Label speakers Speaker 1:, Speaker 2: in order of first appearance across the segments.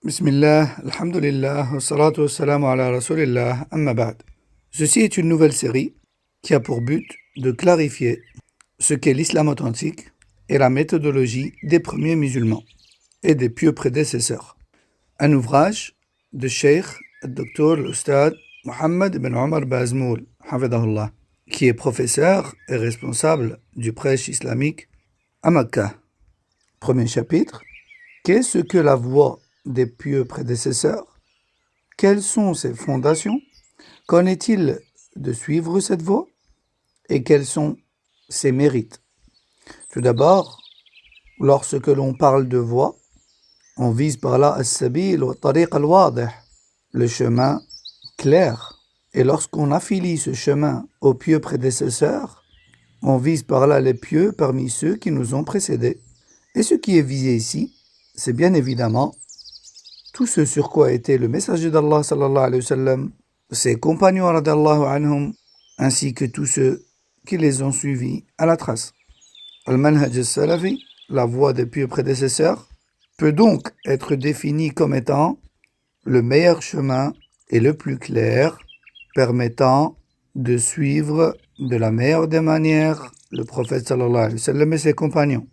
Speaker 1: Bismillah, alhamdulillah, wa salatu wa salamu ala rasulillah, amma ba'd. Ceci est une nouvelle série qui a pour but de clarifier ce qu'est l'islam authentique et la méthodologie des premiers musulmans et des pieux prédécesseurs. Un ouvrage de Cheikh Dr. l'Ustad Mohammed ibn Omar Bazmoul, hafidahullah, qui est professeur et responsable du prêche islamique à Makkah. Premier chapitre, qu'est-ce que la voie des pieux prédécesseurs? Quelles sont ses fondations? Qu'en est-il de suivre cette voie? Et quels sont ses mérites? Tout d'abord, lorsque l'on parle de voie, on vise par là as-sabil wa tariq al-wadih, le chemin clair. Et lorsqu'on affilie ce chemin aux pieux prédécesseurs, on vise par là les pieux parmi ceux qui nous ont précédés. Et ce qui est visé ici, c'est bien évidemment tout ce sur quoi était le messager d'Allah sallallahu alayhi wa sallam, ses compagnons radallahu anhum, ainsi que tous ceux qui les ont suivis à la trace. Al-manhaj al-salafi, la voie des pieux prédécesseurs, peut donc être définie comme étant le meilleur chemin et le plus clair, permettant de suivre de la meilleure des manières le prophète sallallahu alayhi wa sallam et ses compagnons.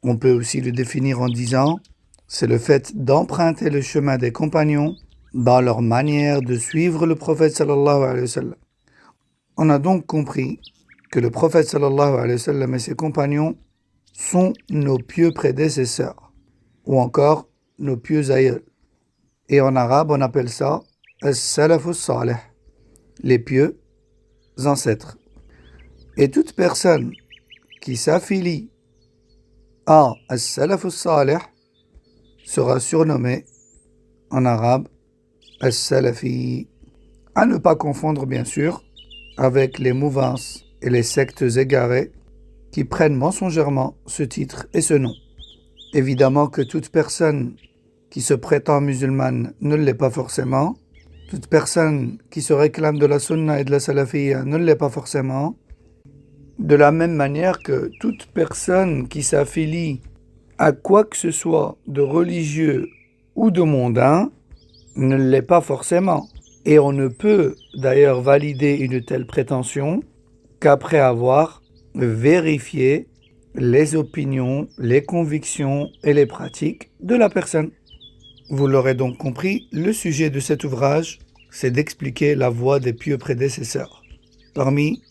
Speaker 1: On peut aussi le définir en disant c'est le fait d'emprunter le chemin des compagnons dans leur manière de suivre le prophète sallallahu alayhi wa sallam. On a donc compris que le prophète sallallahu alayhi wa sallam et ses compagnons sont nos pieux prédécesseurs, ou encore nos pieux aïeuls. Et en arabe, on appelle ça as-salaf as-salih, les pieux ancêtres. Et toute personne qui s'affilie à as-salaf as-salih sera surnommé en arabe as-salafi, à ne pas confondre bien sûr avec les mouvances et les sectes égarées qui prennent mensongèrement ce titre et ce nom. Évidemment que toute personne qui se prétend musulmane ne l'est pas forcément, toute personne qui se réclame de la sunna et de la salafiyya ne l'est pas forcément, de la même manière que toute personne qui s'affilie à quoi que ce soit de religieux ou de mondain ne l'est pas forcément. Et on ne peut d'ailleurs valider une telle prétention qu'après avoir vérifié les opinions, les convictions et les pratiques de la personne. Vous l'aurez donc compris, le sujet de cet ouvrage, c'est d'expliquer la voie des pieux prédécesseurs, parmi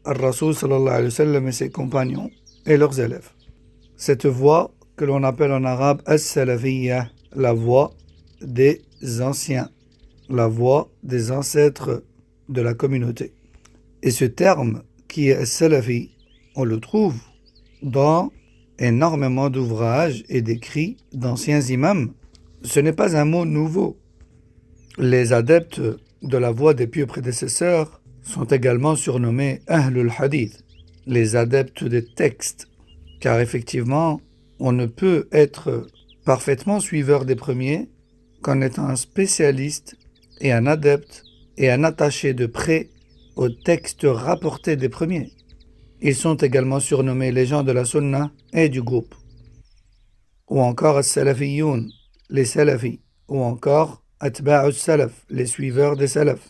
Speaker 1: Ar-Rasoul sallallahu alayhi wa sallam et ses compagnons et leurs élèves. Cette voie que l'on appelle en arabe as-salafiyya, la voie des anciens, la voie des ancêtres de la communauté. Et ce terme qui est as-salafi, on le trouve dans énormément d'ouvrages et d'écrits d'anciens imams. Ce n'est pas un mot nouveau. Les adeptes de la voie des pieux prédécesseurs sont également surnommés Ahlul Hadith, les adeptes des textes, car effectivement, on ne peut être parfaitement suiveur des premiers qu'en étant un spécialiste et un adepte et un attaché de près aux textes rapportés des premiers. Ils sont également surnommés les gens de la sunna et du groupe, ou encore as-salafiyoun, les salafis, ou encore atba'us salaf, les suiveurs des salafs.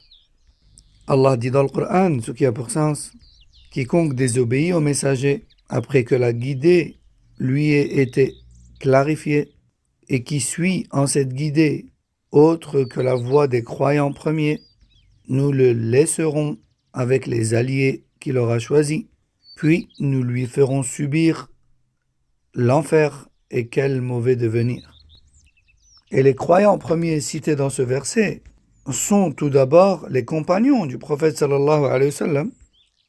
Speaker 1: Allah dit dans le Coran, ce qui a pour sens, quiconque désobéit au messager après que la guidée lui ait été clarifiée et qui suit en cette guidée autre que la voie des croyants premiers, nous le laisserons avec les alliés qu'il aura choisis, puis nous lui ferons subir l'enfer et quel mauvais devenir. Et les croyants premiers cités dans ce verset sont tout d'abord les compagnons du prophète sallallahu alayhi wa sallam,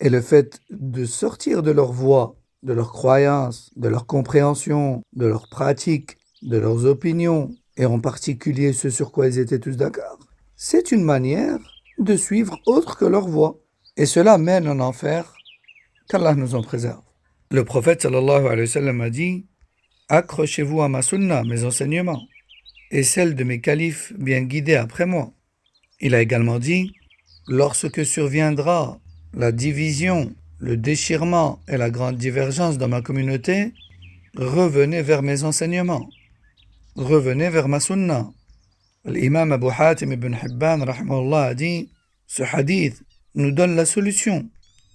Speaker 1: et le fait de sortir de leur voie, de leurs croyances, de leur compréhension, de leurs pratiques, de leurs opinions, et en particulier ce sur quoi ils étaient tous d'accord, c'est une manière de suivre autre que leur voie. Et cela mène en enfer, qu'Allah nous en préserve. Le prophète sallallahu alayhi wa sallam a dit « Accrochez-vous à ma sunna, mes enseignements, et celle de mes califes bien guidés après moi. » Il a également dit « Lorsque surviendra la division, le déchirement et la grande divergence dans ma communauté, revenez vers mes enseignements, revenez vers ma sunna, L'imam Abu Hatim ibn Hibban rahimahullah a dit « Ce hadith nous donne la solution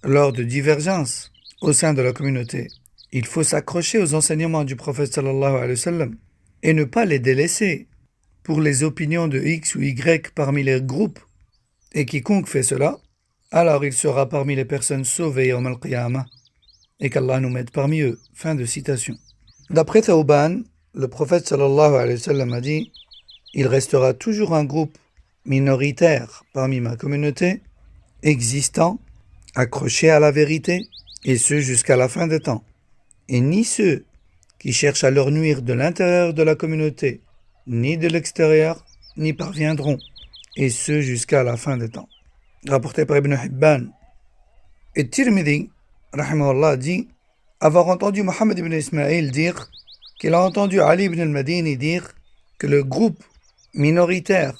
Speaker 1: lors de divergences au sein de la communauté. Il faut s'accrocher aux enseignements du prophète sallallahu alayhi wa sallam et ne pas les délaisser pour les opinions de X ou Y parmi les groupes. Et quiconque fait cela, alors il sera parmi les personnes sauvées au al-Qiyamah et qu'Allah nous mette parmi eux. » Fin de citation. D'après Thawban, le prophète sallallahu alayhi wa sallam a dit « Il restera toujours un groupe minoritaire parmi ma communauté, existant, accroché à la vérité, et ce jusqu'à la fin des temps. Et ni ceux qui cherchent à leur nuire de l'intérieur de la communauté, ni de l'extérieur, n'y parviendront, et ce jusqu'à la fin des temps. » Rapporté par Ibn Hibban. Et Tirmidhi, rahimahullah, dit avoir entendu Mohammed ibn Ismaïl dire qu'il a entendu Ali ibn al-Madini dire que le groupe minoritaire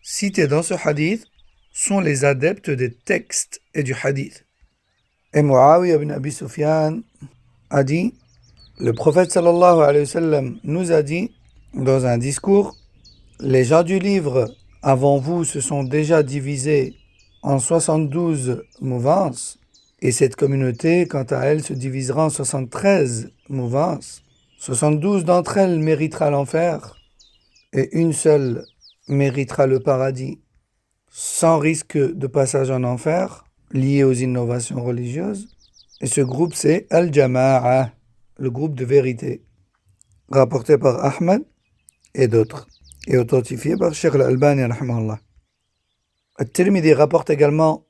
Speaker 1: cité dans ce hadith sont les adeptes des textes et du hadith. Et Muawiyah ibn Abi Sufyan a dit le prophète sallallahu alayhi wa sallam nous a dit dans un discours les gens du livre avant vous se sont déjà divisés en 72 mouvances et cette communauté quant à elle se divisera en 73 mouvances. 72 d'entre elles méritera l'enfer et une seule méritera le paradis sans risque de passage en enfer lié aux innovations religieuses. Et ce groupe c'est Al-Jama'a, le groupe de vérité, rapporté par Ahmed et d'autres, et authentifié par Sheikh Al-Albani rahimahullah. At-Tirmidhi rapporte également,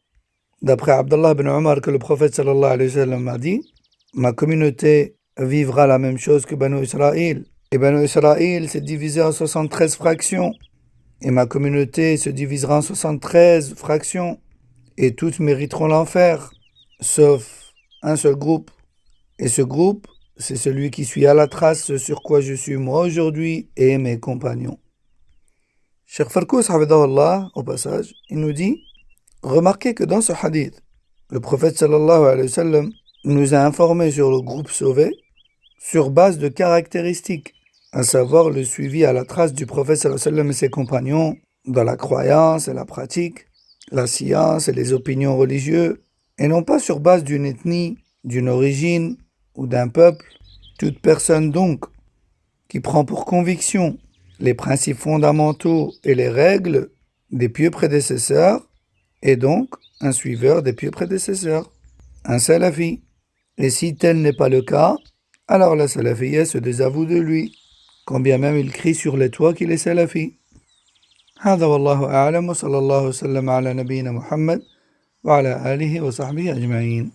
Speaker 1: d'après Abdullah ibn Omar, que le prophète sallallahu alayhi wa sallam a dit « Ma communauté vivra la même chose que Banu Israël. Et Banu Israël s'est divisé en 73 fractions. Et ma communauté se divisera en 73 fractions. Et toutes mériteront l'enfer, sauf un seul groupe. Et ce groupe, c'est celui qui suit à la trace ce sur quoi je suis moi aujourd'hui et mes compagnons. » Cheikh Farkous, hafidahullah, au passage, il nous dit « Remarquez que dans ce hadith, le prophète sallallahu alayhi wa sallam nous a informés sur le groupe sauvé sur base de caractéristiques, à savoir le suivi à la trace du prophète sallallahu alayhi wa sallam et ses compagnons dans la croyance et la pratique, la science et les opinions religieuses, et non pas sur base d'une ethnie, d'une origine ou d'un peuple. Toute personne donc qui prend pour conviction les principes fondamentaux et les règles des pieux prédécesseurs est donc un suiveur des pieux prédécesseurs, un salafi. Et si tel n'est pas le cas, alors la salafiyya se désavoue de lui, quand bien même il crie sur les toits qu'il est salafi. هذا والله أعلم وصلى الله وسلم على نبينا محمد وعلى آله وصحبه أجمعين.